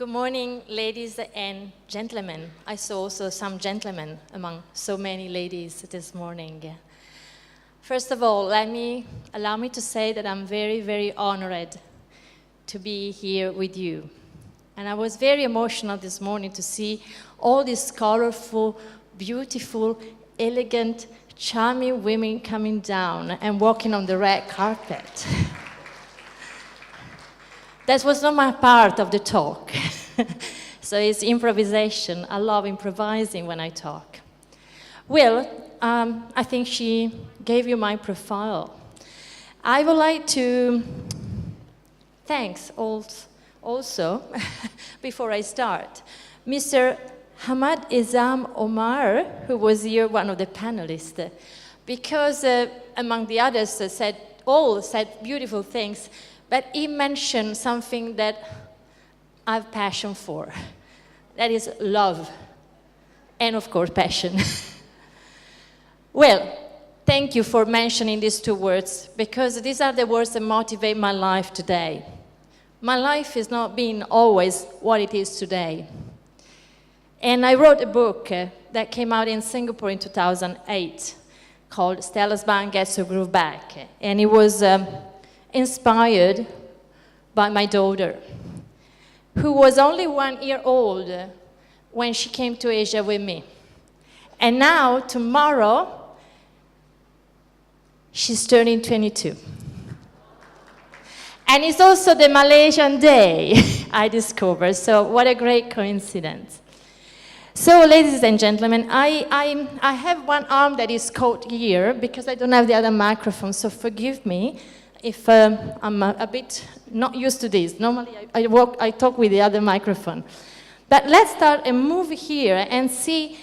Good morning, ladies and gentlemen. I saw also some gentlemen among so many ladies this morning. First of all, allow me to say that I'm very, very honored to be here with you. And I was very emotional this morning to see all these colorful, beautiful, elegant, charming women coming down and walking on the red carpet. That was not my part of the talk. So it's improvisation. I love improvising when I talk. Well, I think she gave you my profile. I would like to thanks also, before I start, Mr. Hamad Izam Omar, who was here, one of the panelists, because among the others said beautiful things, but he mentioned something that I have passion for. That is love, and of course passion. Well, thank you for mentioning these two words, because these are the words that motivate my life today. My life is not being always what it is today. And I wrote a book that came out in Singapore in 2008 called Stella's Band Gets Her Groove Back. And it was inspired by my daughter, who was only 1 year old when she came to Asia with me. And now, tomorrow, she's turning 22. And it's also the Malaysian day, I discovered. So what a great coincidence. So, ladies and gentlemen, I have one arm that is caught here because I don't have the other microphone, so forgive me if I'm a bit not used to this. Normally, I talk with the other microphone. But let's start and move here and see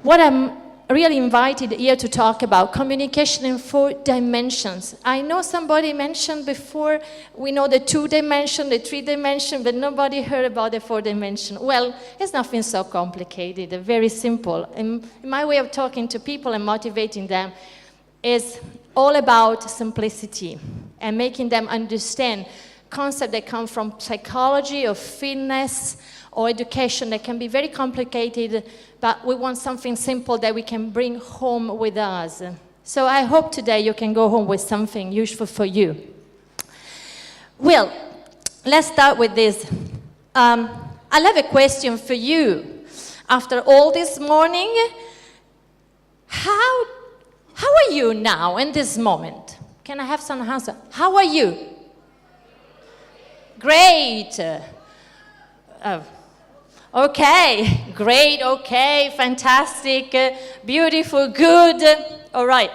what I'm really invited here to talk about, communication in 4 dimensions. I know somebody mentioned before, we know the 2 dimension, the 3 dimension, but nobody heard about the 4 dimension. Well, it's nothing so complicated, very simple. And my way of talking to people and motivating them is all about simplicity and making them understand concepts that come from psychology or fitness or education that can be very complicated, but we want something simple that we can bring home with us. So I hope today you can go home with something useful for you. Well, let's start with this. I have a question for you. After all this morning, how are you now in this moment? Can I have some answer? How are you? Great. Okay, great, okay, fantastic, beautiful, good. All right.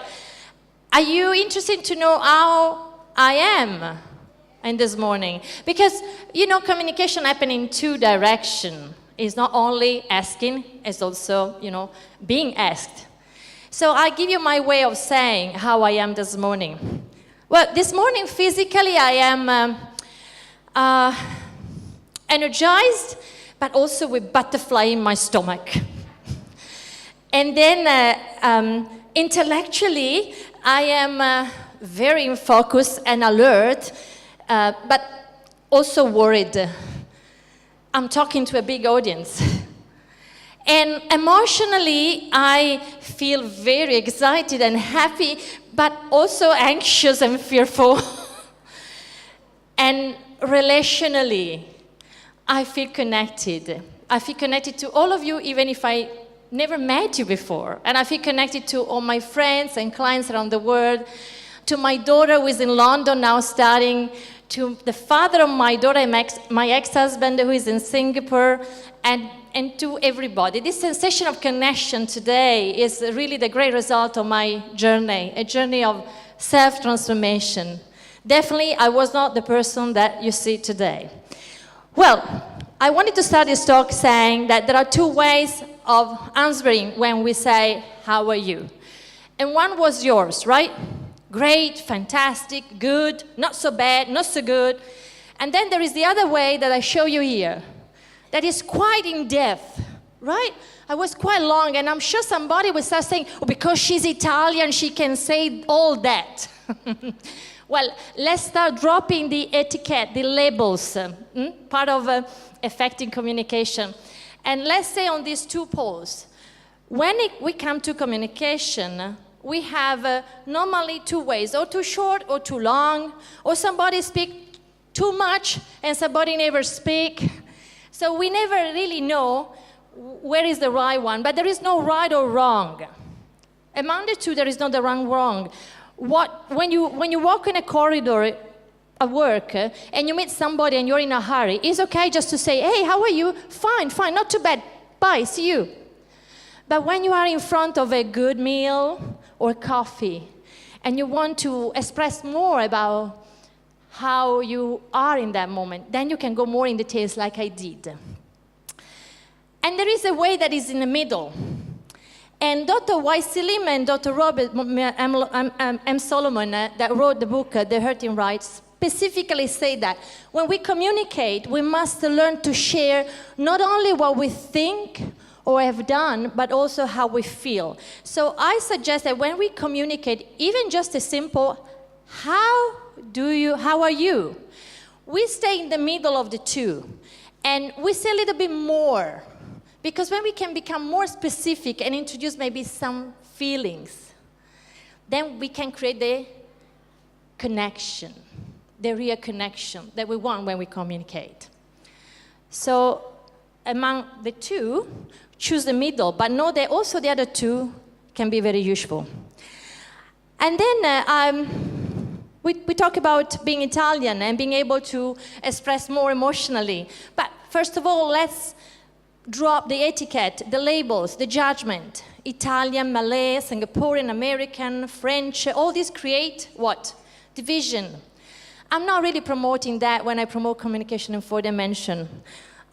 Are you interested to know how I am in this morning? Because, you know, communication happens in 2 directions. It's not only asking, it's also, you know, being asked. So I'll give you my way of saying how I am this morning. Well, this morning, physically, I am energized, but also with butterfly in my stomach. And then intellectually, I am very in focus and alert, but also worried. I'm talking to a big audience. And emotionally, I feel very excited and happy, but also anxious and fearful. And relationally, I feel connected. I feel connected to all of you, even if I never met you before. And I feel connected to all my friends and clients around the world, to my daughter who is in London now studying, to the father of my daughter, my ex-husband who is in Singapore, and to everybody. This sensation of connection today is really the great result of my journey, a journey of self-transformation. Definitely, I was not the person that you see today. Well, I wanted to start this talk saying that there are 2 ways of answering when we say, how are you? And one was yours, right? Great, fantastic, good, not so bad, not so good. And then there is the other way that I show you here, that is quite in-depth, right? I was quite long, and I'm sure somebody will start saying, oh, because she's Italian, she can say all that. Well, let's start dropping the etiquette, the labels, part of effective communication. And let's say on these two poles, when we come to communication, we have normally two ways, or too short or too long, or somebody speak too much and somebody never speak. So we never really know where is the right one, but there is no right or wrong. Among the two, there is not the wrong. When you walk in a corridor at work and you meet somebody and you're in a hurry, it's okay just to say, hey, how are you? Fine, not too bad. Bye, see you. But when you are in front of a good meal or coffee and you want to express more about how you are in that moment, then you can go more in details like I did. And there is a way that is in the middle. And Dr. Weiselim and Dr. Robert M. Solomon, that wrote the book, The Hurting Right, specifically say that when we communicate, we must learn to share not only what we think or have done, but also how we feel. So I suggest that when we communicate, even just a simple, how are you? We stay in the middle of the two, and we say a little bit more. Because when we can become more specific and introduce maybe some feelings, then we can create the connection, the real connection that we want when we communicate. So among the two, choose the middle, but know that also the other two can be very useful. And then we talk about being Italian and being able to express more emotionally. But first of all, let's drop the etiquette, the labels, the judgment. Italian, Malay, Singaporean, American, French, all these create what? Division. I'm not really promoting that when I promote communication in 4 dimensions.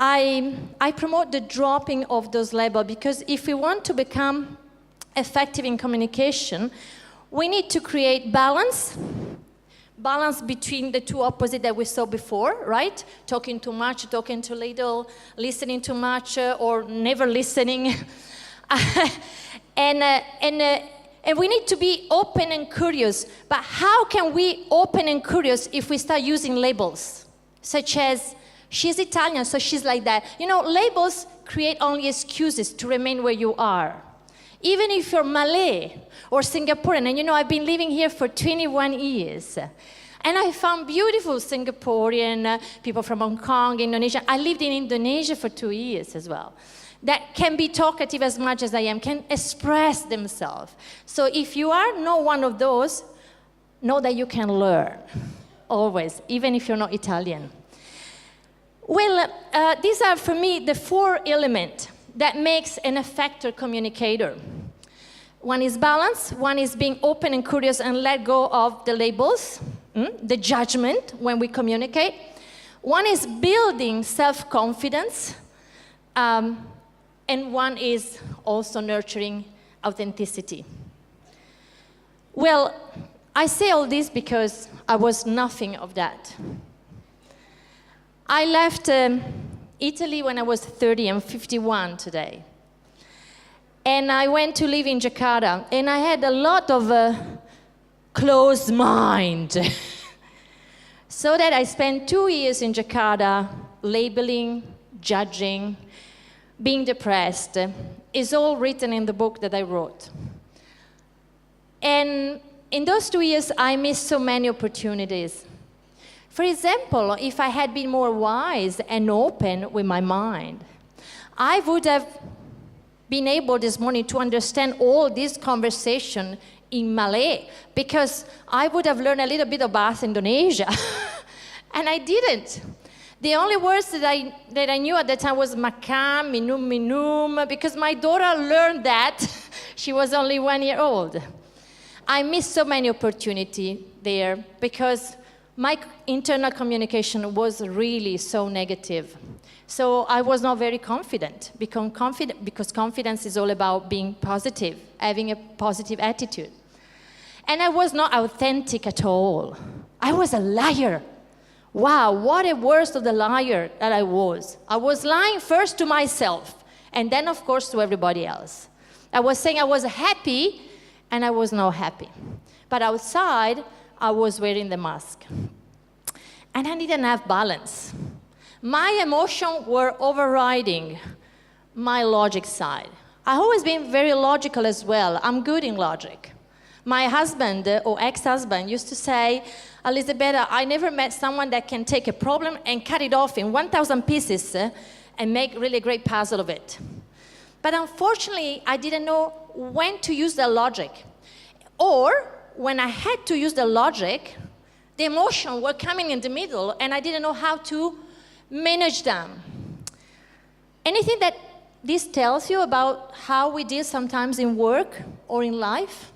I promote the dropping of those labels because if we want to become effective in communication, we need to create balance between the two opposites that we saw before, right? Talking too much, talking too little, listening too much, or never listening. And we need to be open and curious. But how can we open and curious if we start using labels? Such as, she's Italian, so she's like that. You know, labels create only excuses to remain where you are. Even if you're Malay or Singaporean, and you know, I've been living here for 21 years. And I found beautiful Singaporean people from Hong Kong, Indonesia. I lived in Indonesia for 2 years as well. That can be talkative as much as I am, can express themselves. So if you are not one of those, know that you can learn, always, even if you're not Italian. Well, these are, for me, the 4 elements that makes an effective communicator. One is balance, one is being open and curious and let go of the labels, the judgment when we communicate. One is building self-confidence, and one is also nurturing authenticity. Well, I say all this because I was nothing of that. I left Italy when I was 30. I'm 51 today. And I went to live in Jakarta, and I had a lot of closed mind. So that I spent 2 years in Jakarta labeling, judging, being depressed. It's all written in the book that I wrote. And in those 2 years, I missed so many opportunities. For example, if I had been more wise and open with my mind, I would have been able this morning to understand all this conversation in Malay, because I would have learned a little bit about Indonesia. And I didn't. The only words that I knew at the time was makan, minum, minum, because my daughter learned that. She was only 1 year old. I missed so many opportunities there because my internal communication was really so negative. So I was not very confident, because confidence is all about being positive, having a positive attitude. And I was not authentic at all. I was a liar. Wow, what a worst of the liar that I was. I was lying first to myself, and then, of course, to everybody else. I was saying I was happy, and I was not happy. But outside, I was wearing the mask. And I didn't have balance. My emotions were overriding my logic side. I've always been very logical as well. I'm good in logic. My husband, or ex-husband, used to say, Elisabetta, I never met someone that can take a problem and cut it off in 1,000 pieces and make really a great puzzle of it. But unfortunately, I didn't know when to use the logic. Or, when I had to use the logic, the emotions were coming in the middle, and I didn't know how to manage them. Anything that this tells you about how we deal sometimes in work or in life?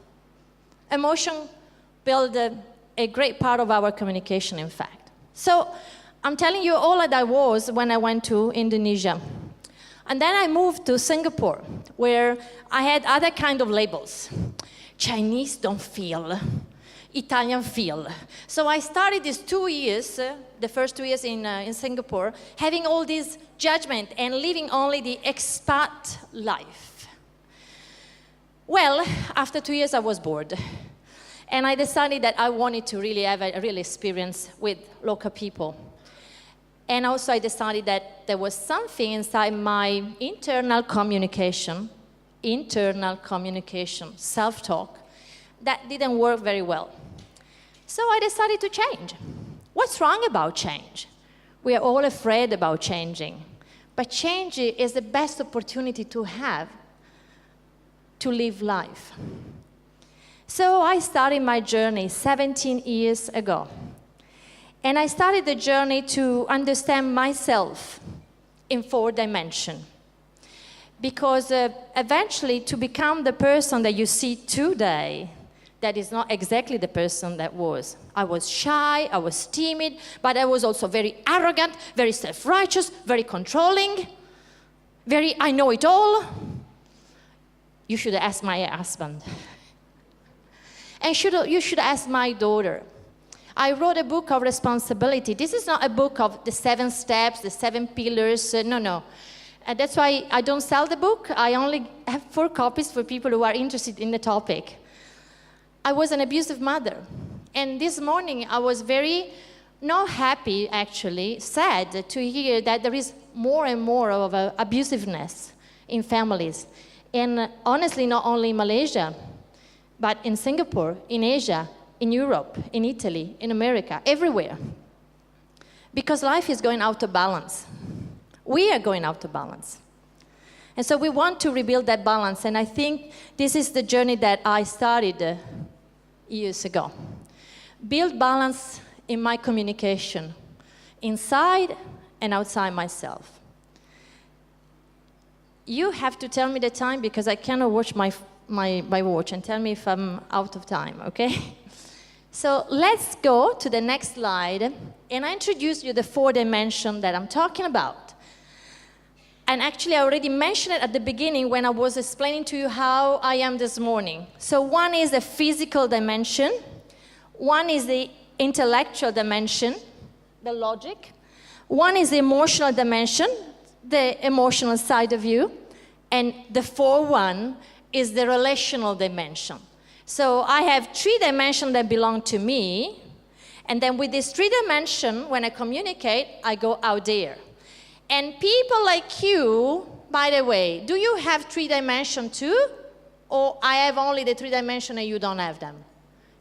Emotion build a great part of our communication, in fact. So I'm telling you all that I was when I went to Indonesia. And then I moved to Singapore, where I had other kind of labels. Chinese don't feel, Italian feel. So I started these 2 years, the first 2 years in Singapore, having all this judgment and living only the expat life. Well, after 2 years I was bored. And I decided that I wanted to really have a real experience with local people. And also I decided that there was something inside my internal communication, self-talk, that didn't work very well. So I decided to change. What's wrong about change? We are all afraid about changing. But change is the best opportunity to have to live life. So I started my journey 17 years ago. And I started the journey to understand myself in 4 dimensions. Because eventually, to become the person that you see today, that is not exactly the person that was. I was shy, I was timid, but I was also very arrogant, very self-righteous, very controlling, very I know it all. You should ask my husband. And you should ask my daughter. I wrote a book of responsibility. This is not a book of the 7 steps, the 7 pillars, no. That's why I don't sell the book. I only have 4 copies for people who are interested in the topic. I was an abusive mother. And this morning I was very, not happy actually, sad to hear that there is more and more of abusiveness in families. And honestly, not only in Malaysia, but in Singapore, in Asia, in Europe, in Italy, in America, everywhere. Because life is going out of balance. We are going out of balance. And so we want to rebuild that balance. And I think this is the journey that I started years ago. Build balance in my communication, inside and outside myself. You have to tell me the time because I cannot watch my watch and tell me if I'm out of time, okay? So let's go to the next slide, and I introduce you the 4 dimensions that I'm talking about. And actually, I already mentioned it at the beginning when I was explaining to you how I am this morning. So one is the physical dimension, one is the intellectual dimension, the logic, one is the emotional dimension, the emotional side of you, and the 4th one is the relational dimension. So I have 3 dimensions that belong to me, and then with these 3 dimensions, when I communicate, I go out there. And people like you, by the way, do you have 3 dimensions too? Or I have only the 3 dimensions and you don't have them?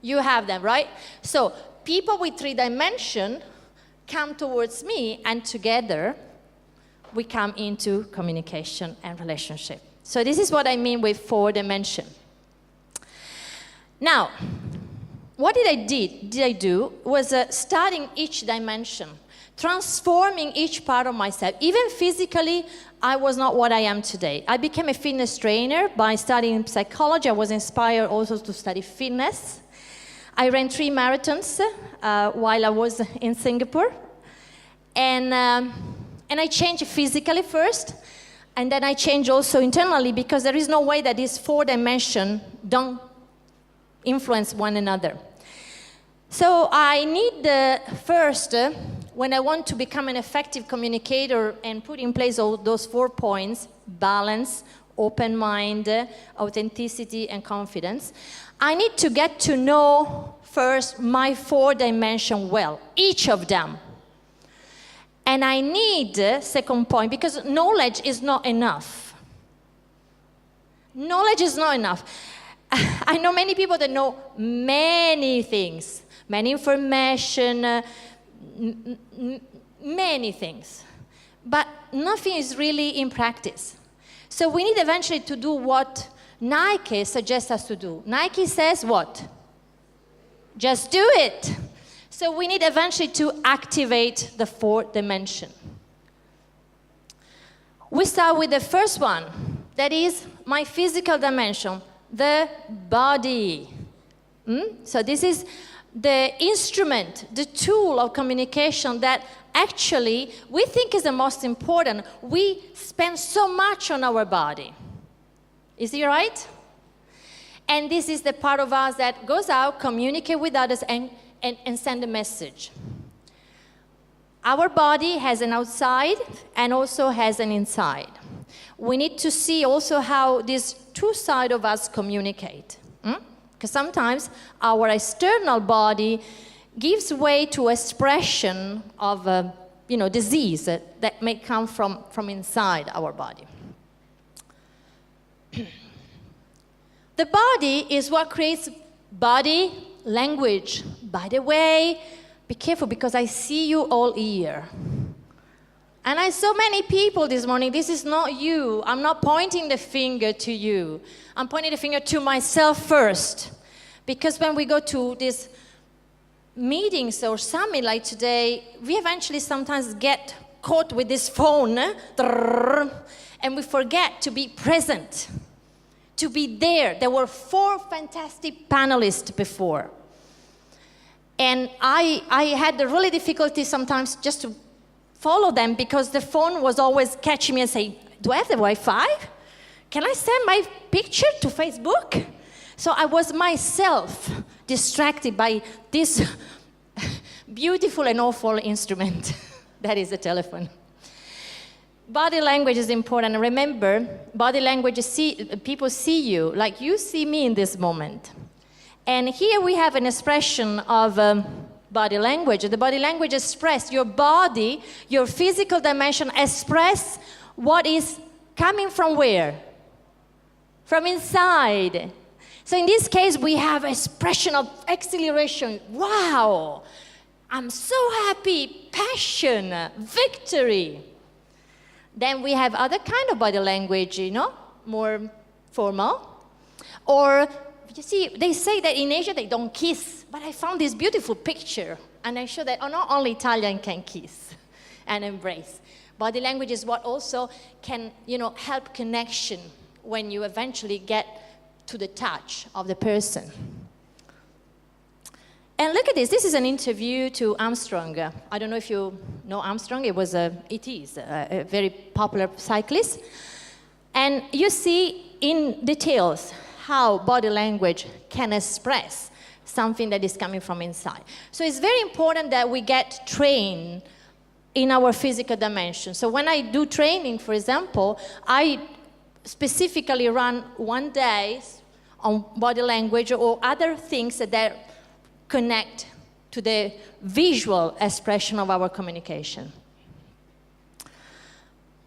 You have them, right? So people with 3 dimensions come towards me, and together we come into communication and relationship. So this is what I mean with 4 dimensions. Now, what I do was studying each dimension, transforming each part of myself. Even physically, I was not what I am today. I became a fitness trainer by studying psychology. I was inspired also to study fitness. I ran 3 marathons while I was in Singapore. And I changed physically first, and then I changed also internally, because there is no way that these 4 dimensions don't influence one another. So I need first, when I want to become an effective communicator and put in place all those 4 points, balance, open mind, authenticity, and confidence, I need to get to know first my 4 dimensions well, each of them. And I need, second point, because knowledge is not enough. Knowledge is not enough. I know many people that know many things, many information, many things, but nothing is really in practice. So we need eventually to do what Nike suggests us to do. Nike says what? Just do it. So we need eventually to activate the 4th dimension. We start with the first one, that is my physical dimension, the body. So this is the instrument, the tool of communication that actually we think is the most important. We spend so much on our body. Is it right? And this is the part of us that goes out, communicate with others, and send a message. Our body has an outside and also has an inside. We need to see also how these 2 sides of us communicate. Because sometimes our external body gives way to expression of disease that may come from inside our body. The body is what creates body language. By the way, be careful because I see you all here. And I saw many people this morning. This is not you. I'm not pointing the finger to you. I'm pointing the finger to myself first. Because when we go to these meetings or summit like today, we eventually sometimes get caught with this phone, and we forget to be present, to be there. There were 4 fantastic panelists before. And I had the really difficulty sometimes just to follow them because the phone was always catching me and saying, do I have the Wi-Fi? Can I send my picture to Facebook? So I was myself distracted by this beautiful and awful instrument that is a telephone. Body language is important. Remember, body language, people see you like you see me in this moment. And here we have an expression of body language. The body language expresses your body, your physical dimension express what is coming from where? From inside. So in this case, we have expression of exhilaration. Wow, I'm so happy, passion, victory. Then we have other kind of body language, more formal. Or, you see, they say that in Asia they don't kiss, but I found this beautiful picture, and I show that not only Italian can kiss and embrace. Body language is what also can, help connection when you eventually get to the touch of the person. And look at this. This is an interview to Armstrong. I don't know if you know Armstrong. It is a very popular cyclist. And you see in details how body language can express something that is coming from inside. So it's very important that we get trained in our physical dimension. So when I do training, for example, I specifically run 1 day on body language or other things that connect to the visual expression of our communication.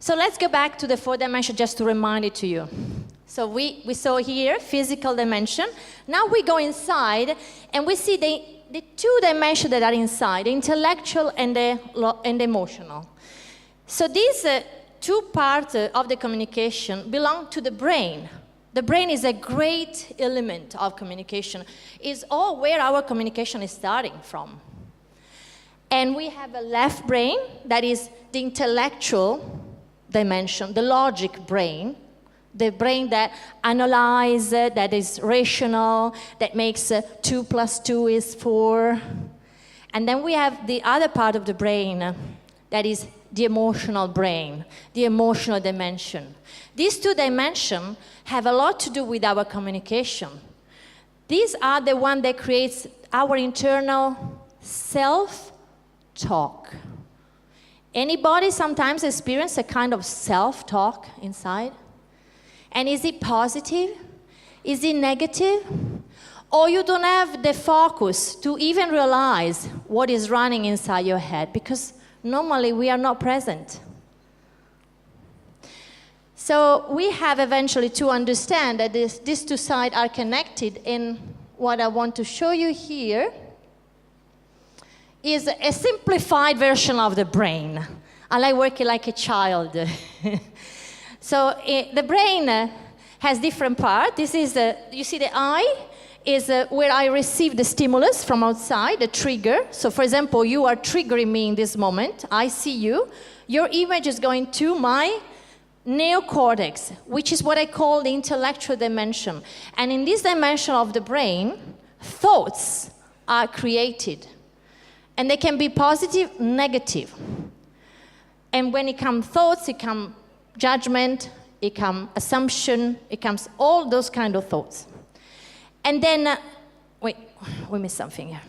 So let's go back to the 4th dimension just to remind it to you. So we saw here physical dimension. Now we go inside and we see the 2 dimensions that are inside, the intellectual and the emotional. So these 2 parts of the communication belong to the brain. The brain is a great element of communication. It's all where our communication is starting from. And we have a left brain, that is the intellectual dimension, the logic brain, the brain that analyzes, that is rational, that makes 2 + 2 is 4. And then we have the other part of the brain, that is the emotional brain, the emotional dimension. These 2 dimensions have a lot to do with our communication. These are the one that creates our internal self-talk. Anybody sometimes experience a kind of self-talk inside? And is it positive? Is it negative? Or you don't have the focus to even realize what is running inside your head, because normally we are not present. So we have eventually to understand that these two sides are connected, and what I want to show you here is a simplified version of the brain. I like working like a child. So the brain has different parts. This is, you see the eye is where I receive the stimulus from outside, the trigger. So for example, you are triggering me in this moment. I see you. Your image is going to my neocortex, which is what I call the intellectual dimension. And in this dimension of the brain, thoughts are created. And they can be positive, negative. And when it comes thoughts, it comes judgment, it comes assumption, it comes all those kind of thoughts. And then, wait, we missed something here.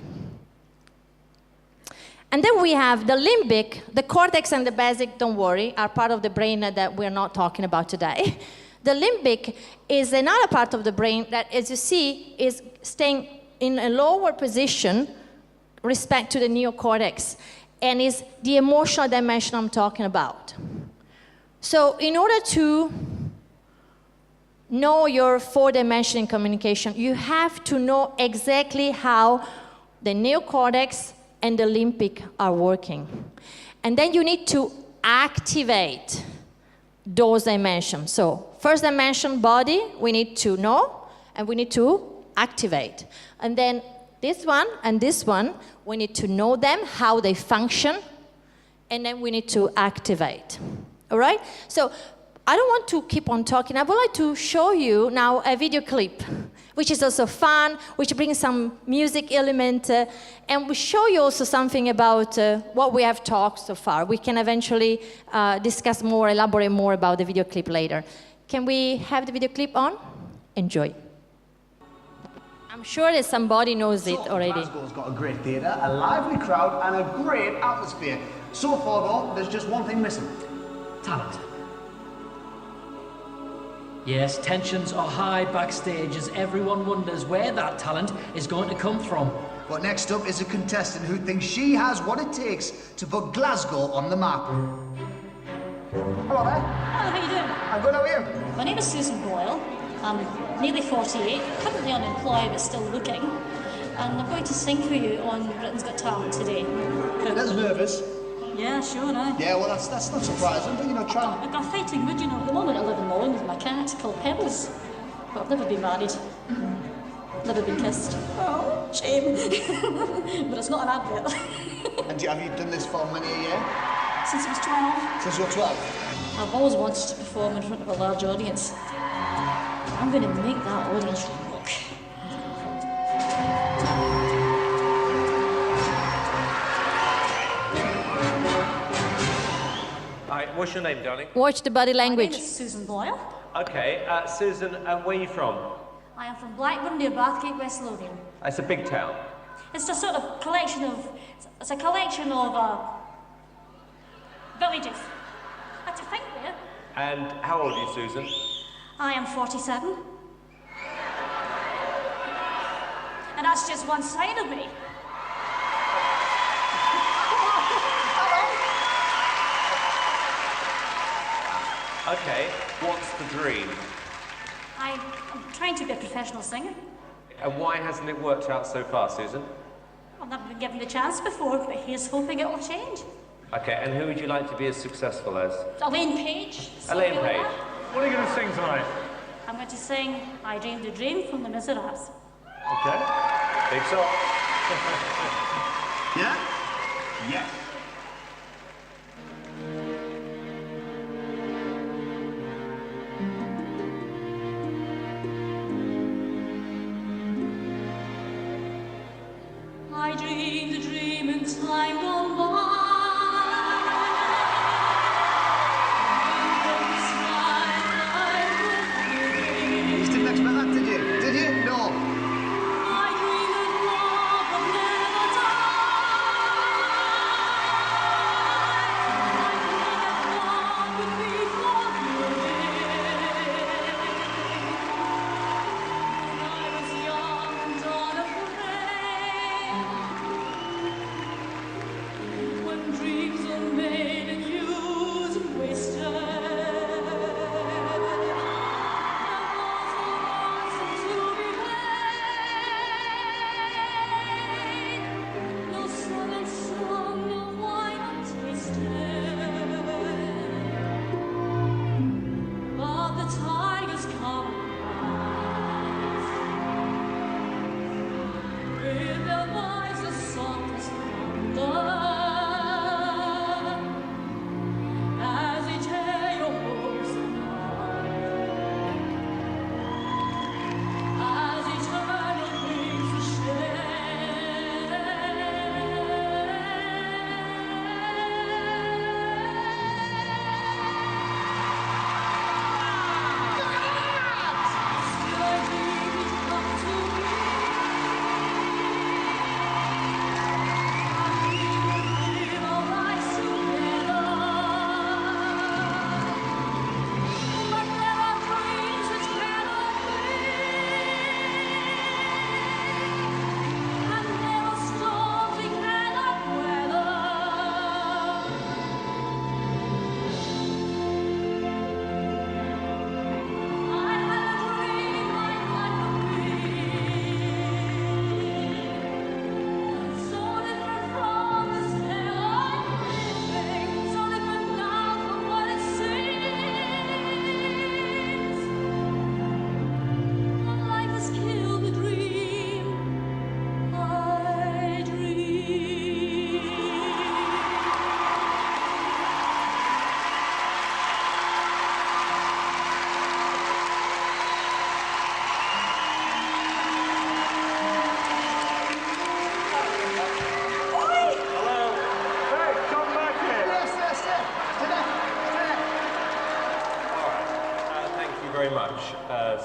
And then we have the limbic, the cortex and the basic, don't worry, are part of the brain that we're not talking about today. The limbic is another part of the brain that, as you see, is staying in a lower position respect to the neocortex, and is the emotional dimension I'm talking about. So in order to know your four-dimensional communication, you have to know exactly how the neocortex and the limbic are working. And then you need to activate those dimensions. So first dimension, body, we need to know, and we need to activate. And then this one and this one, we need to know them, how they function, and then we need to activate. All right? So I don't want to keep on talking. I would like to show you now a video clip, which is also fun, which brings some music element, and we show you also something about what we have talked so far. We can eventually discuss more, elaborate more about the video clip later. Can we have the video clip on? Enjoy. I'm sure that somebody knows it already. Glasgow's got a great theatre, a lively crowd, and a great atmosphere. So far, though, there's just one thing missing. Talent. Yes, tensions are high backstage as everyone wonders where that talent is going to come from. But next up is a contestant who thinks she has what it takes to put Glasgow on the map. Hello there. Hello, how you doing? I'm good, how are you? My name is Susan Boyle. I'm nearly 48, currently unemployed but still looking. And I'm going to sing for you on Britain's Got Talent today. That's nervous. Yeah, sure, aye. Yeah, well, that's not surprising, but, you know, try and... I've got a fighting mood, you know. At the moment I live in Moline with my cat called Pebbles. But I've never been married. Never been kissed. Oh, shame. But it's not an advert. And have you done this for many a year? Since I was 12. Since you were 12? I've always wanted to perform in front of a large audience. I'm going to make that audience rock. Hi, what's your name, darling? Watch the body My language. name is Susan Boyle. Okay, Susan, and where are you from? I am from Blackburn near Bathgate, West Lothian. It's a big town. It's a sort of collection of, it's a collection of villages. Had to think there. And how old are you, Susan? I am 47. And that's just one side of me. Okay, what's the dream? I'm trying to be a professional singer. And why hasn't it worked out so far, Susan? I've never been given the chance before, but here's hoping it will change. Okay, and who would you like to be as successful as? Elaine Page. Elaine something like Page. that. What are you going to sing tonight? I'm going to sing I Dreamed a Dream from the Miserables. Okay. Big song. Yeah? Yeah. I dreamed a dream in time gone by. You just didn't expect that, did you? Did you? No. I dreamed that love would never die. I dreamed that love would be forever.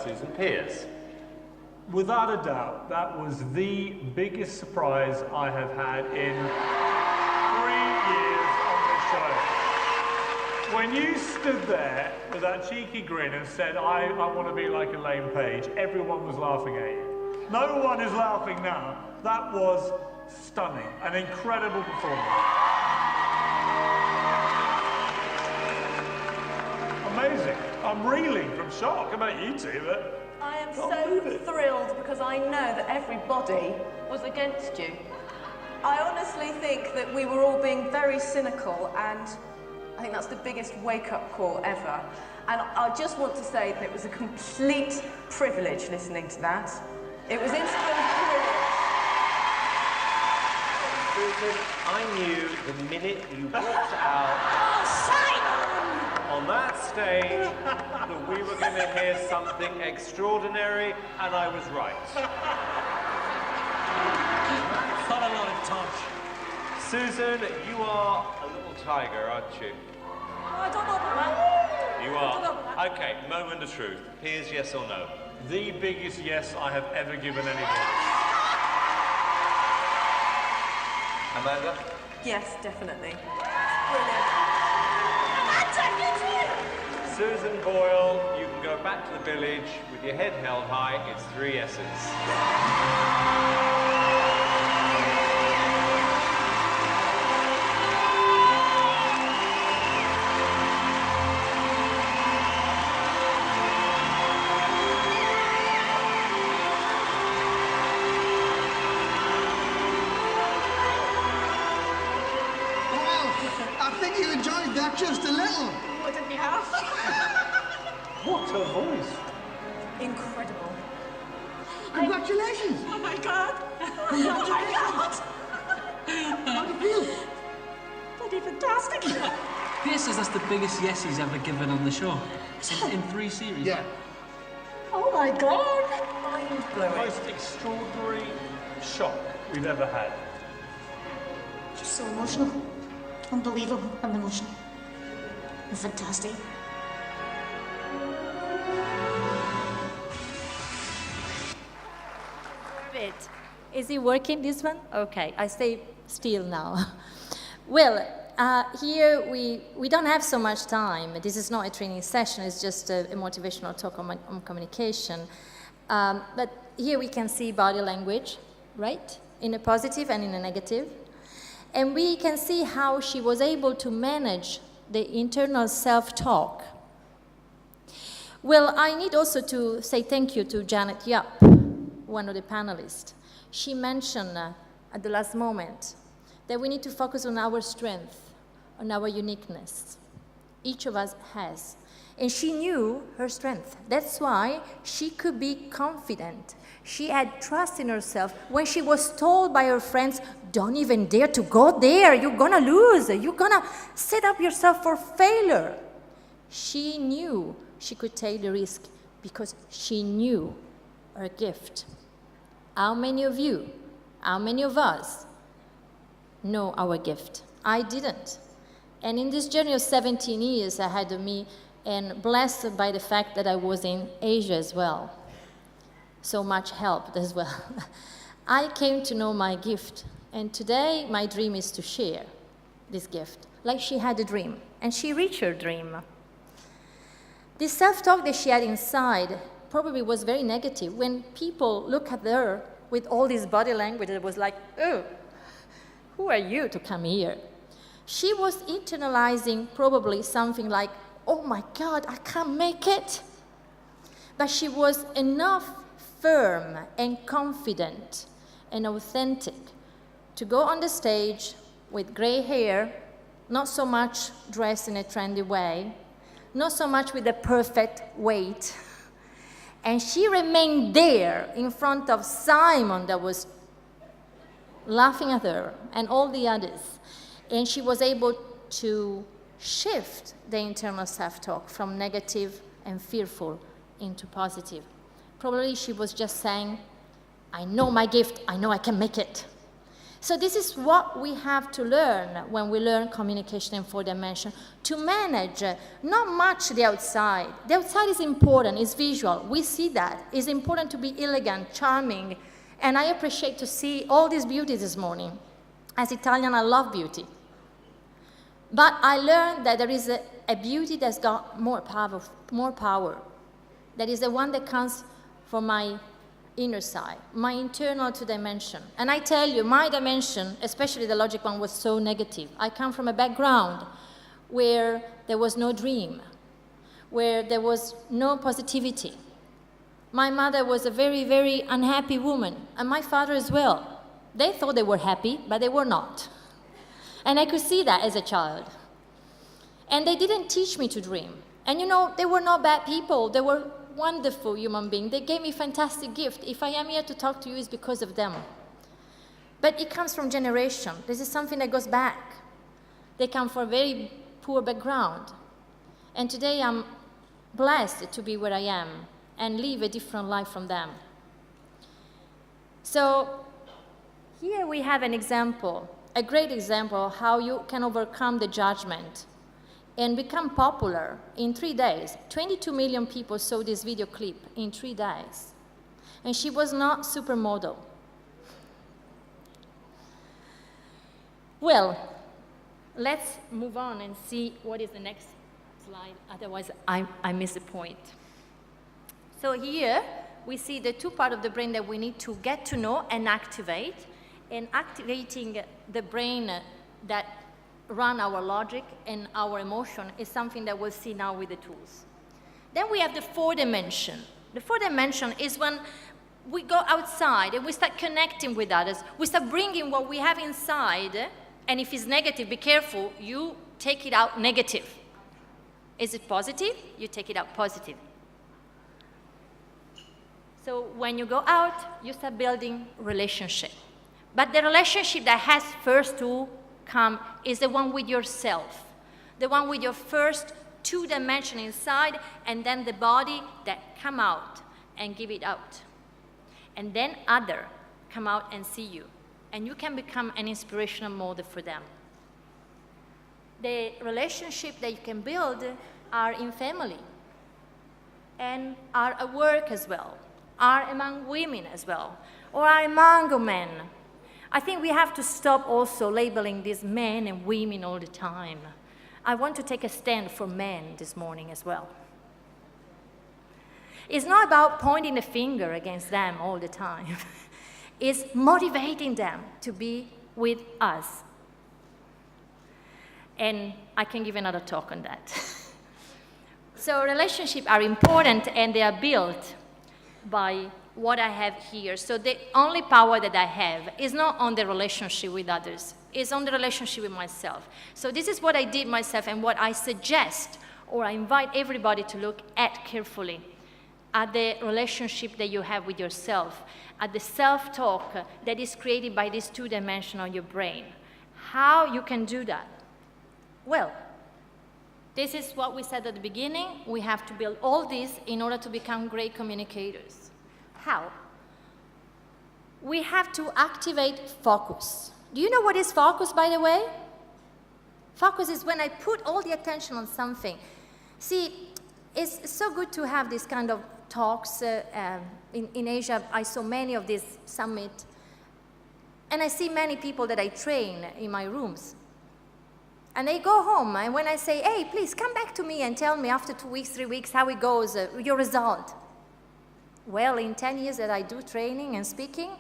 Susan Pearce. Without a doubt, that was the biggest surprise I have had in 3 years on the show. When you stood there with that cheeky grin and said, I want to be like Elaine Page, everyone was laughing at you. No one is laughing now. That was stunning, an incredible performance. Amazing. I'm reeling from shock. How about you two? But I am so thrilled because I know that everybody was against you. I honestly think that we were all being very cynical, and I think that's the biggest wake-up call ever. And I just want to say that it was a complete privilege listening to that. It was instantly brilliant. Susan, I knew the minute you walked out on that stage that we were going to hear something extraordinary, and I was right. Not a lot of touch. Susan, you are a little tiger, aren't you? I don't know about that. You are. Okay, moment of truth. Here's yes or no. the biggest yes I have ever given anybody. Amanda? Yes, definitely. Brilliant. Susan Boyle, you can go back to the village with your head held high. It's 3 yeses. I think you enjoyed that just a little. Wouldn't you have? What a voice. Incredible. Congratulations. Oh my God. Congratulations. How do you feel? Bloody fantastic. Pearce says that's the biggest yes he's ever given on the show. In 3 series. Yeah. Oh my God. The Mind-blowing. most extraordinary shock we've ever had. Just so emotional. Unbelievable and emotional. And fantastic. It. Is it working, this one? Okay, I stay still now. Well, here we don't have so much time. This is not a training session, it's just a motivational talk on communication. But here we can see body language, right? In a positive and in a negative. And we can see how she was able to manage the internal self-talk. Well, I need also to say thank you to Janet Yap, one of the panelists. She mentioned at the last moment that we need to focus on our strength, on our uniqueness. Each of us has. And she knew her strength. That's why she could be confident. She had trust in herself when she was told by her friends, don't even dare to go there, you're gonna lose, you're gonna set up yourself for failure. She knew she could take the risk because she knew her gift. How many of you, how many of us know our gift? I didn't. And in this journey of 17 years ahead of me, and blessed by the fact that I was in Asia as well, so much helped as well, I came to know my gift. And today, my dream is to share this gift, like she had a dream, and she reached her dream. This self-talk that she had inside probably was very negative. When people look at her with all this body language, it was like, oh, who are you to come here? She was internalizing probably something like, oh my God, I can't make it. But she was enough firm and confident and authentic to go on the stage with gray hair, not so much dressed in a trendy way, not so much with a perfect weight. And she remained there in front of Simon that was laughing at her and all the others. And she was able to shift the internal self-talk from negative and fearful into positive. Probably she was just saying, I know my gift, I know I can make it. So this is what we have to learn when we learn communication in 4 dimension, to manage not much the outside. The outside is important, it's visual, we see that. It's important to be elegant, charming, and I appreciate to see all this beauty this morning. As Italian, I love beauty. But I learned that there is a beauty that's got more power. That is the one that comes from my inner side, my internal 2 dimension. And I tell you, my dimension, especially the logic one, was so negative. I come from a background where there was no dream, where there was no positivity. My mother was a very, very unhappy woman, and my father as well. They thought they were happy, but they were not. And I could see that as a child. And they didn't teach me to dream. And you know, they were not bad people. They were wonderful human beings. They gave me fantastic gift. If I am here to talk to you, it's because of them. But it comes from generation. This is something that goes back. They come from a very poor background. And today I'm blessed to be where I am and live a different life from them. So here we have an example, a great example of how you can overcome the judgment and become popular in 3 days. 22 million people saw this video clip in 3 days. And she was not supermodel. Well, let's move on and see what is the next slide. Otherwise, I miss the point. So here, we see the 2 parts of the brain that we need to get to know and activate. And activating the brain that run our logic and our emotion is something that we'll see now with the tools. Then we have the 4 dimension. The 4 dimension is when we go outside and we start connecting with others. We start bringing what we have inside, and if it's negative, be careful, you take it out negative. Is it positive? You take it out positive. So when you go out, you start building relationship. But the relationship that has first to come is the one with yourself, the one with your first 2 dimension inside, and then the body that come out and give it out. And then other come out and see you. And you can become an inspirational model for them. The relationship that you can build are in family, and are at work as well, are among women as well, or are among men. I think we have to stop also labeling these men and women all the time. I want to take a stand for men this morning as well. It's not about pointing the finger against them all the time. It's motivating them to be with us. And I can give another talk on that. So relationships are important, and they are built by what I have here. So the only power that I have is not on the relationship with others, it's on the relationship with myself. So this is what I did myself, and what I suggest, or I invite everybody to look at carefully, at the relationship that you have with yourself, at the self-talk that is created by this 2 dimension of your brain. How you can do that? Well, this is what we said at the beginning. We have to build all this in order to become great communicators. How? We have to activate focus. Do you know what is focus, by the way? Focus is when I put all the attention on something. See, it's so good to have this kind of talks. In Asia, I saw many of these summits. And I see many people that I train in my rooms. And they go home, and when I say, hey, please come back to me and tell me after 2 weeks, 3 weeks, how it goes, your result. Well, in 10 years that I do training and speaking,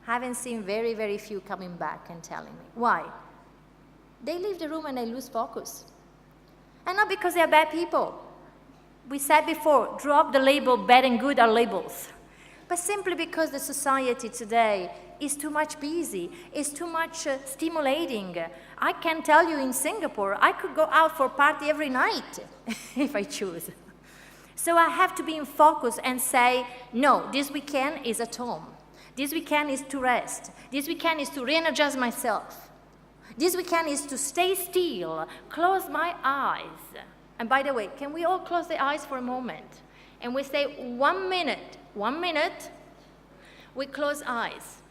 I haven't seen very, very few coming back and telling me. Why? They leave the room and they lose focus. And not because they are bad people. We said before, drop the label bad and good are labels. But simply because the society today is too much busy, is too much stimulating. I can tell you in Singapore, I could go out for a party every night if I choose. So I have to be in focus and say, no, this weekend is at home. This weekend is to rest. This weekend is to re-energize myself. This weekend is to stay still, close my eyes. And by the way, can we all close the eyes for a moment? And we say 1 minute, 1 minute, we close eyes.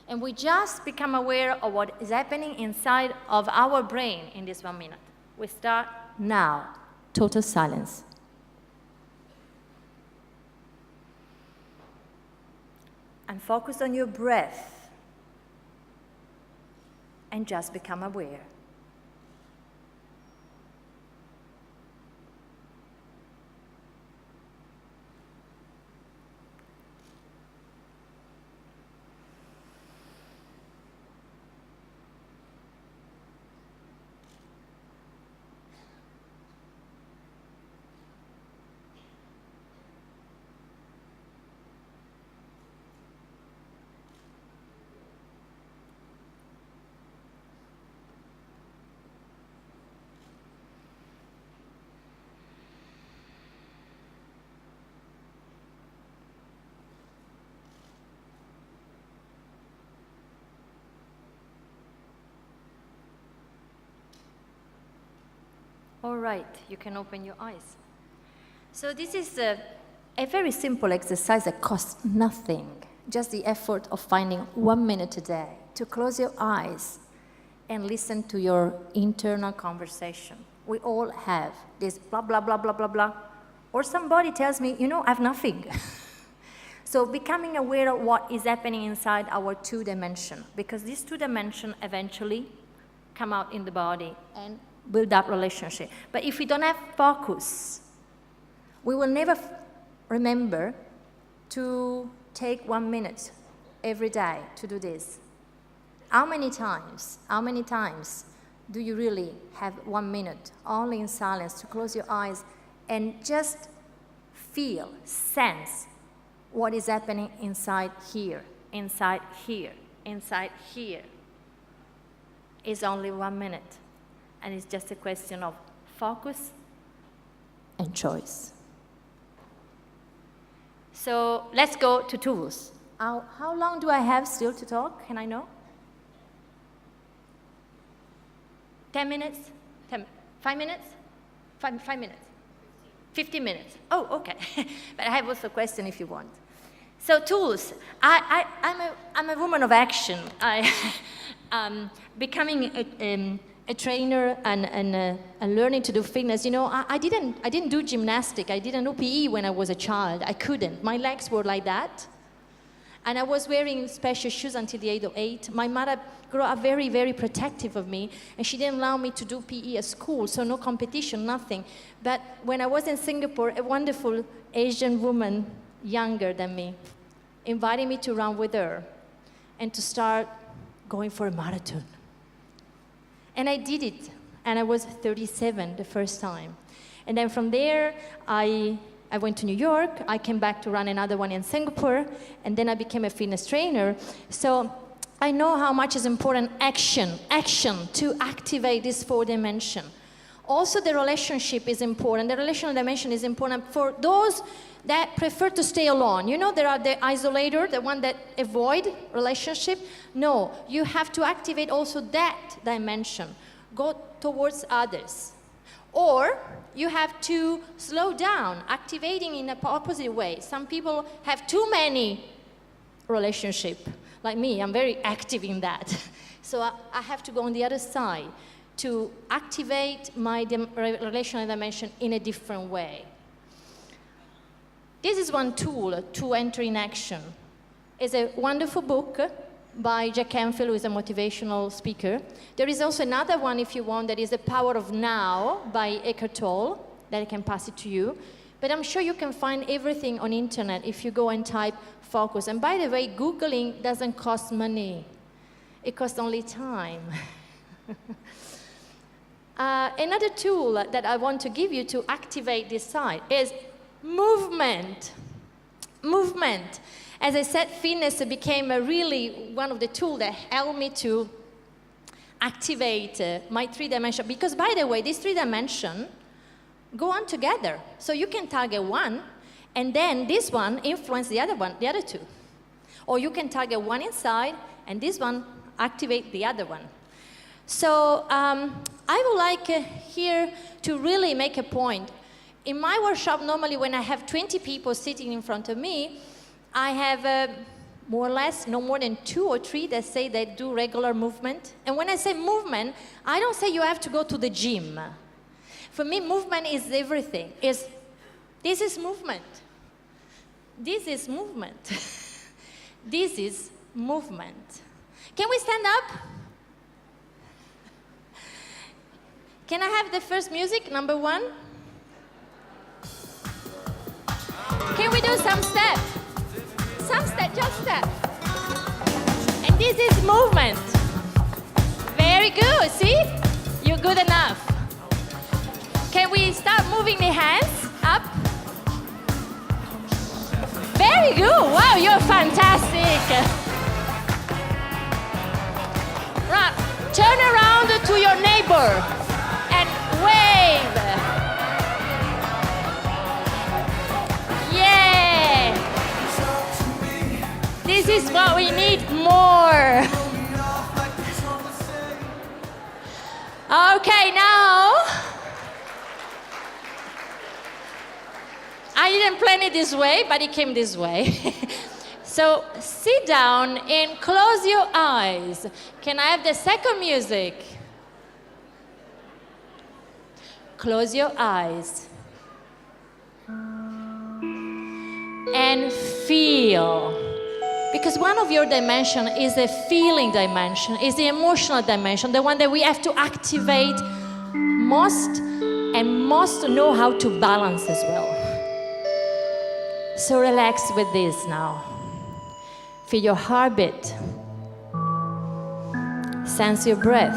And we just become aware of what is happening inside of our brain in this 1 minute. We start now. Total silence. And focus on your breath. And just become aware. All right, you can open your eyes. So this is a very simple exercise that costs nothing, just the effort of finding 1 minute a day to close your eyes and listen to your internal conversation. We all have this blah, blah, blah, blah, blah, blah. Or somebody tells me, you know, I have nothing. So becoming aware of what is happening inside our 2 dimension, because these 2 dimensions eventually come out in the body and build up relationship. But if we don't have focus, we will never remember to take 1 minute every day to do this. How many times do you really have 1 minute only in silence to close your eyes and just feel, sense what is happening inside here, inside here, inside here? It's only 1 minute. And it's just a question of focus and choice. So let's go to tools. How long do I have still to talk? Can I know? 10 minutes? 5 minutes? 5 minutes? 15 minutes? Oh, okay. But I have also a question if you want. So tools. I'm a woman of action. Becoming a trainer and learning to do fitness. You know, I didn't do gymnastics. I didn't do PE when I was a child. I couldn't. My legs were like that. And I was wearing special shoes until the age of 8. My mother grew up very, very protective of me, and she didn't allow me to do PE at school, so no competition, nothing. But when I was in Singapore, a wonderful Asian woman, younger than me, invited me to run with her and to start going for a marathon. And I did it, and I was 37 the first time. And then from there, I went to New York, I came back to run another one in Singapore, and then I became a fitness trainer. So I know how much is important action to activate this 4 dimension. Also the relationship is important. The relational dimension is important for those that prefer to stay alone. You know, there are the isolator, the one that avoid relationship. No, you have to activate also that dimension. Go towards others. Or you have to slow down, activating in an opposite way. Some people have too many relationships. Like me, I'm very active in that. So I have to go on the other side to activate my relational dimension in a different way. This is one tool to enter in action. It's a wonderful book by Jack Canfield, who is a motivational speaker. There is also another one, if you want, that is The Power of Now by Eckhart Tolle, that I can pass it to you. But I'm sure you can find everything on internet if you go and type focus. And by the way, Googling doesn't cost money. It costs only time. Another tool that I want to give you to activate this side is movement. Movement. As I said, fitness became really one of the tools that helped me to activate my 3 dimensions. Because by the way, these 3 dimensions go on together. So you can target one, and then this one influence the other one, the other 2. Or you can target one inside, and this one activate the other one. So I would like here to really make a point. In my workshop, normally when I have 20 people sitting in front of me, I have more or less, no more than 2 or 3 that say they do regular movement. And when I say movement, I don't say you have to go to the gym. For me, movement is everything. This is movement. This is movement. This is movement. Can we stand up? Can I have the first music, number 1? Can we do some steps? Some step, just step. And this is movement. Very good, see? You're good enough. Can we start moving the hands up? Very good, wow, you're fantastic. Right, turn around to your neighbor and wave. Yeah. This is what we need more. Okay, now, I didn't plan it this way, but it came this way. So sit down and close your eyes. Can I have the second music? Close your eyes. And feel. Because one of your dimension is the feeling dimension, is the emotional dimension, the one that we have to activate most and most know how to balance as well. So relax with this now. Feel your heartbeat. Sense your breath.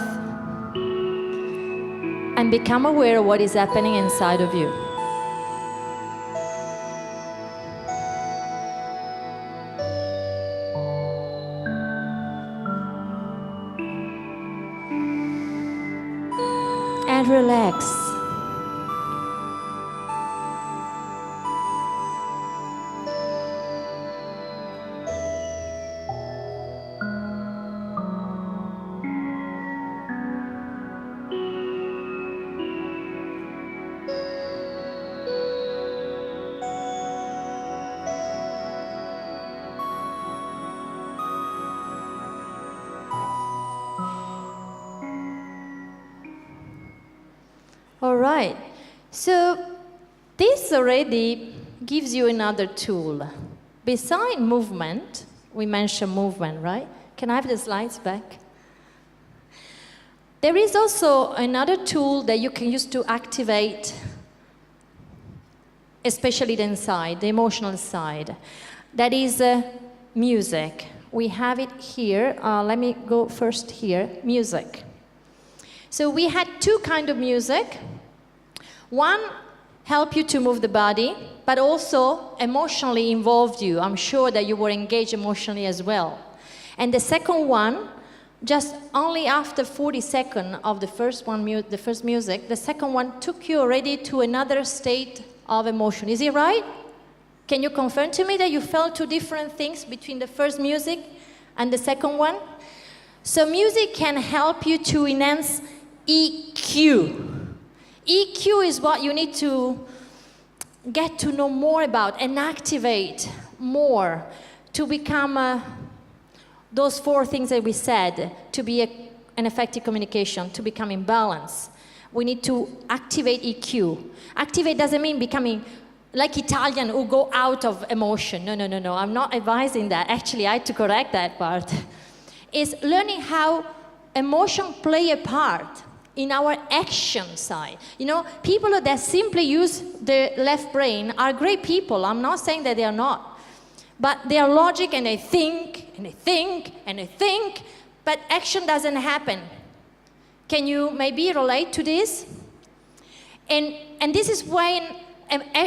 And become aware of what is happening inside of you. And relax. All right, so this already gives you another tool. Beside movement, we mentioned movement, right? Can I have the slides back? There is also another tool that you can use to activate, especially the inside, the emotional side. That is music. We have it here. Let me go first here, music. So we had 2 kinds of music. One helped you to move the body, but also emotionally involved you. I'm sure that you were engaged emotionally as well. And the second one, just only after 40 seconds of the first music, the second one took you already to another state of emotion. Is it right? Can you confirm to me that you felt 2 different things between the first music and the second one? So music can help you to enhance EQ. EQ is what you need to get to know more about and activate more to become those 4 things that we said, to be an effective communication, to become in balance. We need to activate EQ. Activate doesn't mean becoming like Italian who go out of emotion. No. I'm not advising that. Actually, I had to correct that part. It's learning how emotion play a part in our action side. You know, people that simply use the left brain are great people. I'm not saying that they are not. But they are logic and they think, and they think, and they think, but action doesn't happen. Can you maybe relate to this? And this is when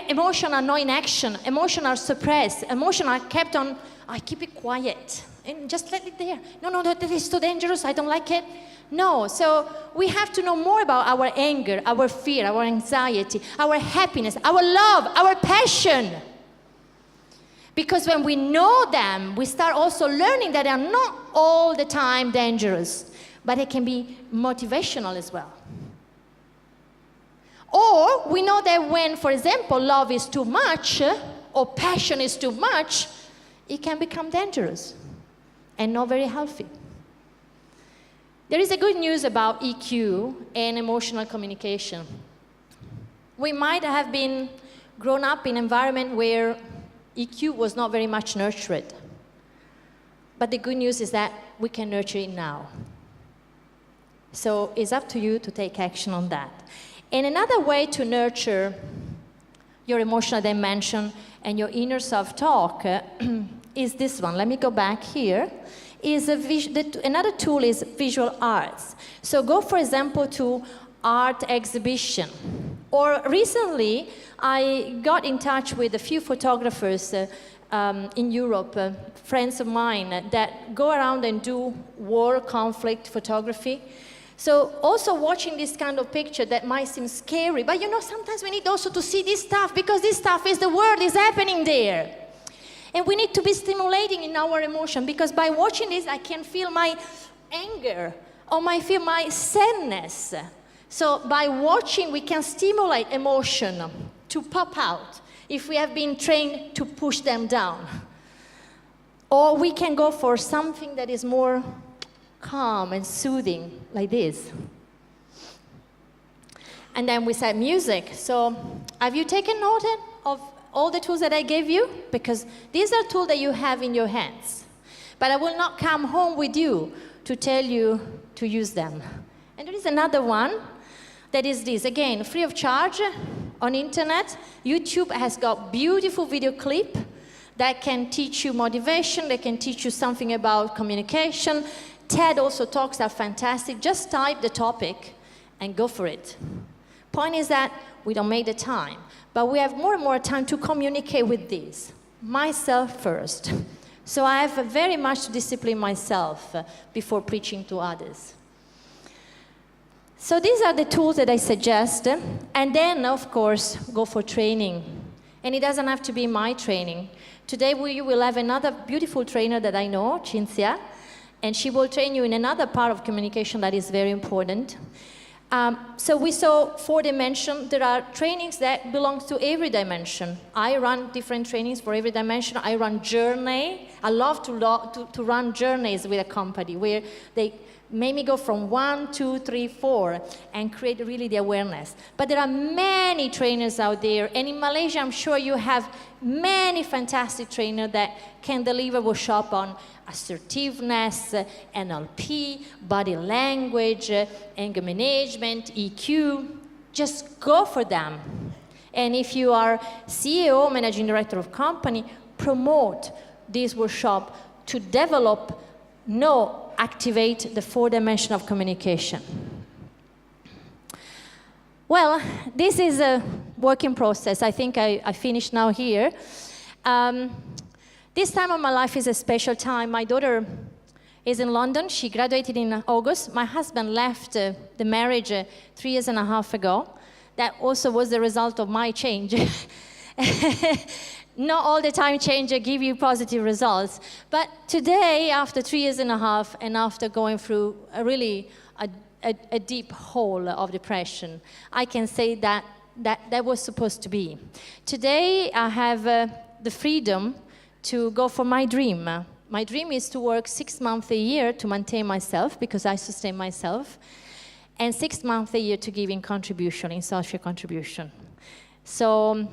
emotions are not in action. Emotions are suppressed. Emotions are kept on, I keep it quiet. And just let it there. No, that is too dangerous. I don't like it. No, so we have to know more about our anger, our fear, our anxiety, our happiness, our love, our passion. Because when we know them, we start also learning that they are not all the time dangerous, but they can be motivational as well. Or we know that when, for example, love is too much, or passion is too much, it can become dangerous and not very healthy. There is a good news about EQ and emotional communication. We might have been grown up in an environment where EQ was not very much nurtured. But the good news is that we can nurture it now. So it's up to you to take action on that. And another way to nurture your emotional dimension and your inner self-talk is this one. Let me go back here. Another tool is visual arts. So go, for example, to art exhibition. Or recently, I got in touch with a few photographers in Europe, friends of mine, that go around and do war, conflict photography. So also watching this kind of picture that might seem scary, but you know, sometimes we need also to see this stuff, because this stuff is the world is happening there. And we need to be stimulating in our emotion, because by watching this, I can feel my anger, or I feel my sadness. So by watching, we can stimulate emotion to pop out if we have been trained to push them down. Or we can go for something that is more calm and soothing, like this. And then we said music. So have you taken note of all the tools that I gave you? Because these are tools that you have in your hands. But I will not come home with you to tell you to use them. And there is another one that is this, again, free of charge on internet. YouTube has got beautiful video clip that can teach you motivation, that can teach you something about communication. TED also talks are fantastic. Just type the topic and go for it. Point is that we don't make the time, but we have more and more time to communicate with this. Myself first. So I have very much to discipline myself before preaching to others. So these are the tools that I suggest. And then, of course, go for training. And it doesn't have to be my training. Today we will have another beautiful trainer that I know, Cinzia, and she will train you in another part of communication that is very important. So we saw 4 dimensions. There are trainings that belong to every dimension. I run different trainings for every dimension. I run journey. I love to run journeys with a company where they make me go from 1, 2, 3, 4 and create really the awareness. But there are many trainers out there, and in Malaysia I'm sure you have many fantastic trainers that can deliver workshop on assertiveness, NLP, body language, anger management, EQ. Just go for them. And if you are CEO, managing director of company, promote this workshop to develop, activate the 4 dimensions of communication. Well, this is a working process. I think I finished now here. This time of my life is a special time. My daughter is in London. She graduated in August. My husband left the marriage 3.5 years ago. That also was the result of my change. Not all the time change give you positive results. But today, after 3.5 years and after going through a deep hole of depression, I can say that was supposed to be. Today, I have the freedom to go for my dream. My dream is to work 6 months a year to maintain myself, because I sustain myself, and 6 months a year to give in contribution, in social contribution. So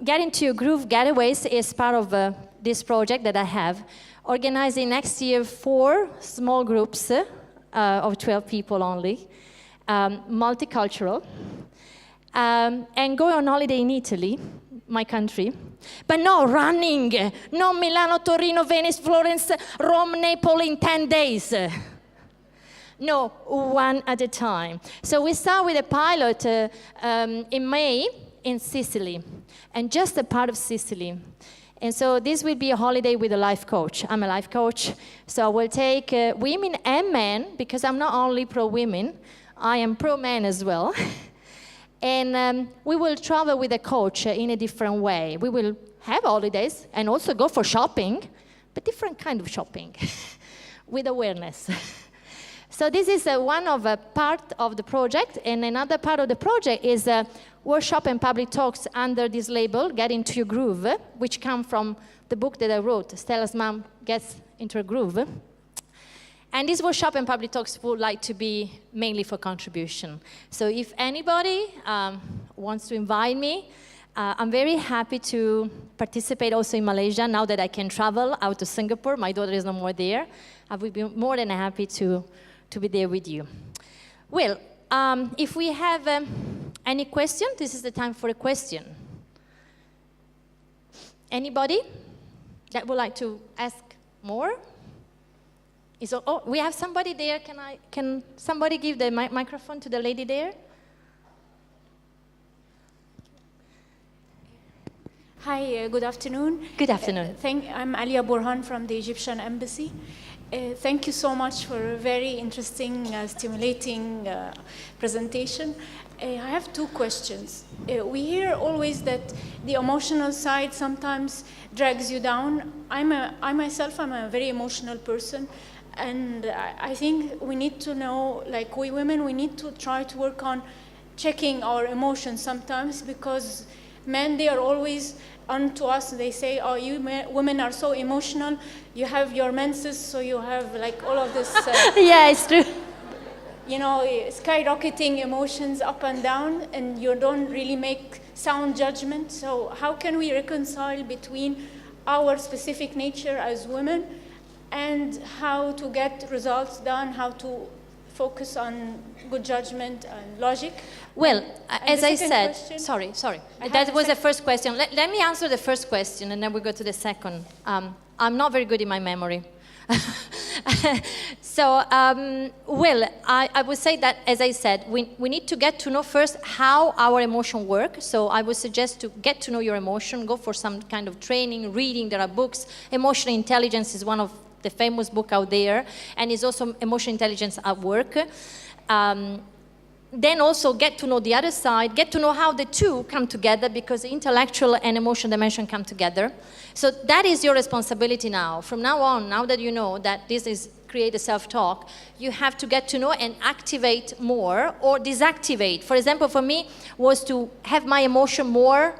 getting to Groove Getaways is part of this project that I have, organizing next year 4 small groups of 12 people only, multicultural, and go on holiday in Italy, my country, but no running, no Milano, Torino, Venice, Florence, Rome, Naples in 10 days. No, one at a time. So we start with a pilot in May in Sicily, and just a part of Sicily. And so this will be a holiday with a life coach. I'm a life coach, so I will take women and men, because I'm not only pro-women, I am pro-men as well. And we will travel with a coach in a different way. We will have holidays and also go for shopping, but different kind of shopping, with awareness. So this is one of a part of the project, and another part of the project is a workshop and public talks under this label, Get Into Your Groove, which come from the book that I wrote, Stella's Mom Gets Into a Groove. And this workshop and public talks would like to be mainly for contribution. So if anybody wants to invite me, I'm very happy to participate also in Malaysia now that I can travel out to Singapore. My daughter is no more there. I would be more than happy to be there with you. Well, if we have any question, this is the time for a question. Anybody that would like to ask more? Oh, we have somebody there. Can somebody give the microphone to the lady there? Hi, good afternoon. Good afternoon. I'm Alia Burhan from the Egyptian Embassy. Thank you so much for a very interesting, stimulating presentation. I have two questions. We hear always that the emotional side sometimes drags you down. I myself am a very emotional person, and I think we need to know, like we women, we need to try to work on checking our emotions sometimes, because men, they are always onto us. They say, oh, you women are so emotional. You have your menses, so you have like all of this. Yeah, it's true. You know, skyrocketing emotions up and down, and you don't really make sound judgment. So how can we reconcile between our specific nature as women and how to get results done, how to focus on good judgment and logic? Well, as I said, sorry. That was the first question. Let me answer the first question, and then we go to the second. I'm not very good in my memory. So, well, I would say that, as I said, we need to get to know first how our emotion work. So I would suggest to get to know your emotion, go for some kind of training, reading. There are books. Emotional intelligence is one of the famous book out there, and is also emotional intelligence at work. Then also get to know the other side, get to know how the two come together, because the intellectual and emotional dimension come together. So that is your responsibility now. From now on, now that you know that this is create a self-talk, you have to get to know and activate more or deactivate. For example, for me, was to have my emotion more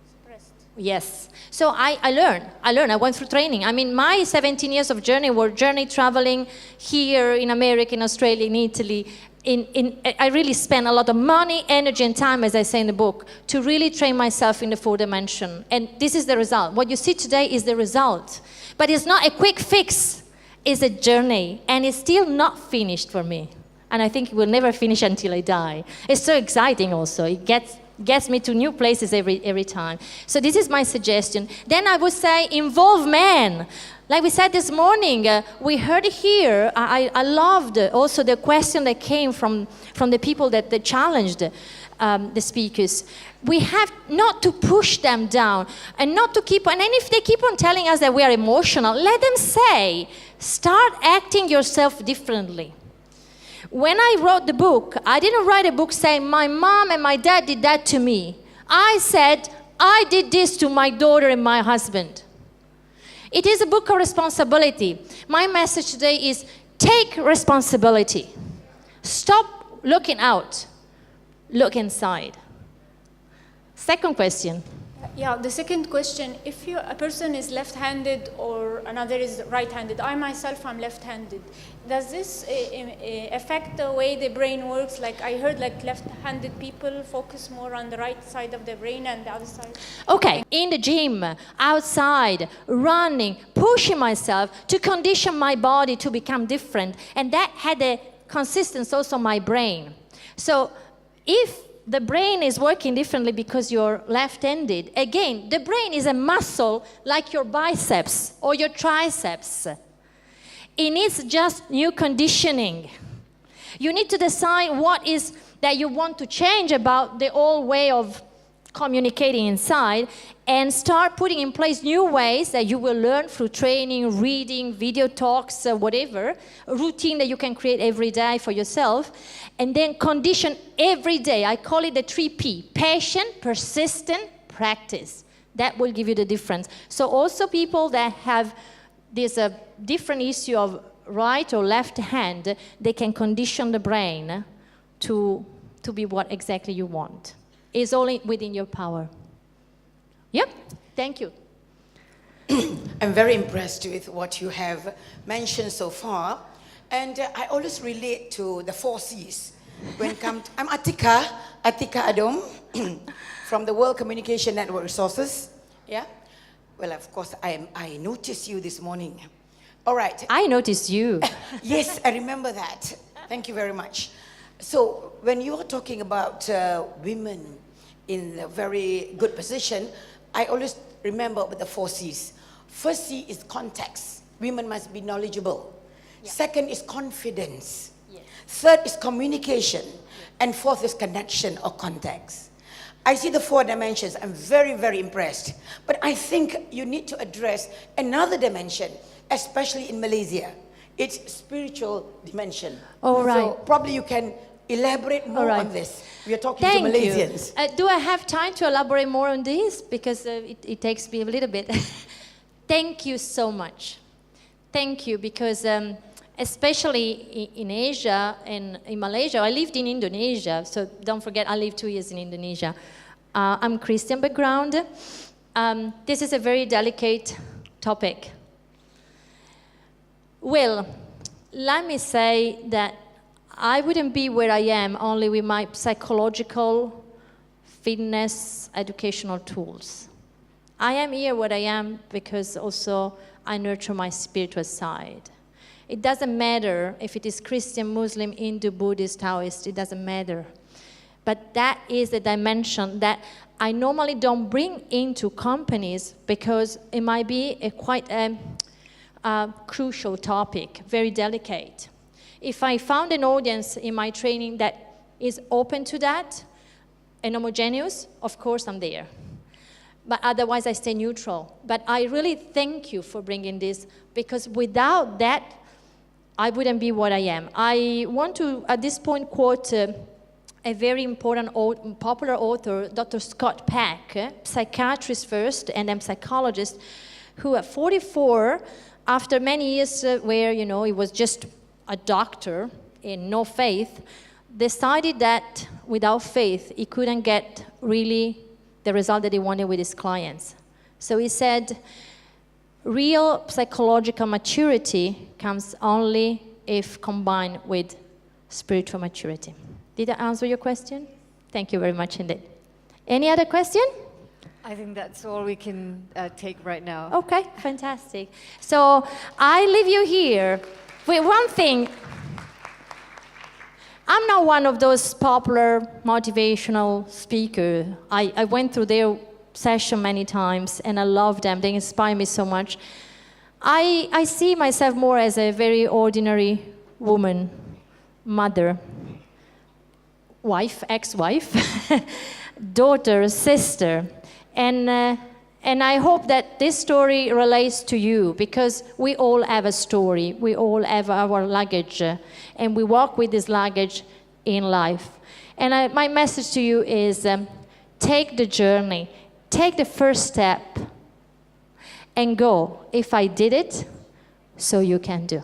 suppressed. Yes. So I learned. I went through training. I mean, my 17 years of journey were traveling here in America, in Australia, in Italy. I really spent a lot of money, energy, and time, as I say in the book, to really train myself in the fourth dimension. And this is the result. What you see today is the result. But it's not a quick fix. It's a journey. And it's still not finished for me. And I think it will never finish until I die. It's so exciting also. It gets me to new places every time. So this is my suggestion. Then I would say involve men. Like we said this morning, we heard here, I loved also the question that came from the people that challenged the speakers. We have not to push them down and not to keep on, and if they keep on telling us that we are emotional, let them say, start acting yourself differently. When I wrote the book, I didn't write a book saying my mom and my dad did that to me. I said, I did this to my daughter and my husband. It is a book of responsibility. My message today is take responsibility. Stop looking out. Look inside. Second question. Yeah, the second question, if a person is left-handed or another is right-handed, I myself am left-handed, does this affect the way the brain works? Like I heard like left-handed people focus more on the right side of the brain and the other side. Okay, in the gym, outside, running, pushing myself to condition my body to become different. And that had a consistency also in my brain. So if the brain is working differently because you're left-handed, again, the brain is a muscle like your biceps or your triceps. It needs just new conditioning. You need to decide what is that you want to change about the old way of communicating inside and start putting in place new ways that you will learn through training, reading, video talks, whatever, a routine that you can create every day for yourself, and then condition every day. I call it the 3P, patient, persistent, practice. That will give you the difference. So also people that have this different issue of right or left hand, they can condition the brain to be what exactly you want. It's only within your power. Yep, thank you. I'm very impressed with what you have mentioned so far. And I always relate to the 4 C's. I'm Atika Adom from the World Communication Network Resources. Yeah? Well, of course, I noticed you this morning. All right. I noticed you. Yes, I remember that. Thank you very much. So when you are talking about women in a very good position, I always remember with the 4 C's. First C is context. Women must be knowledgeable. Yeah. Second is confidence. Yes. Third is communication. And fourth is connection or context. I see the 4 dimensions. I'm very, very impressed. But I think you need to address another dimension, especially in Malaysia. It's spiritual dimension. All right. So probably you can elaborate more on this. We are talking to Malaysians. Do I have time to elaborate more on this? Because it takes me a little bit. Thank you so much. Thank you, because especially in Asia and in Malaysia, I lived in Indonesia, so don't forget I lived 2 years in Indonesia. I'm Christian background. This is a very delicate topic. Well, let me say that I wouldn't be where I am only with my psychological, fitness, educational tools. I am here where I am because also I nurture my spiritual side. It doesn't matter if it is Christian, Muslim, Hindu, Buddhist, Taoist, it doesn't matter. But that is a dimension that I normally don't bring into companies because it might be a quite crucial topic, very delicate. If I found an audience in my training that is open to that and homogeneous, of course I'm there. But otherwise I stay neutral. But I really thank you for bringing this, because without that, I wouldn't be what I am. I want to, at this point, quote a very important popular author, Dr. Scott Peck, psychiatrist first and then psychologist, who at 44, after many years where, you know, he was just a doctor in no faith, decided that without faith, he couldn't get really the result that he wanted with his clients. So he said, real psychological maturity comes only if combined with spiritual maturity. Did I answer your question? Thank you very much indeed. Any other question? I think that's all we can take right now. Okay, fantastic. So I leave you here with one thing. I'm not one of those popular motivational speakers. I went through their session many times and I love them. They inspire me so much. I see myself more as a very ordinary woman, mother, wife, ex-wife, daughter, sister. And I hope that this story relates to you, because we all have a story. We all have our luggage, and we walk with this luggage in life. And my message to you is take the journey, take the first step, and go. If I did it, so you can do.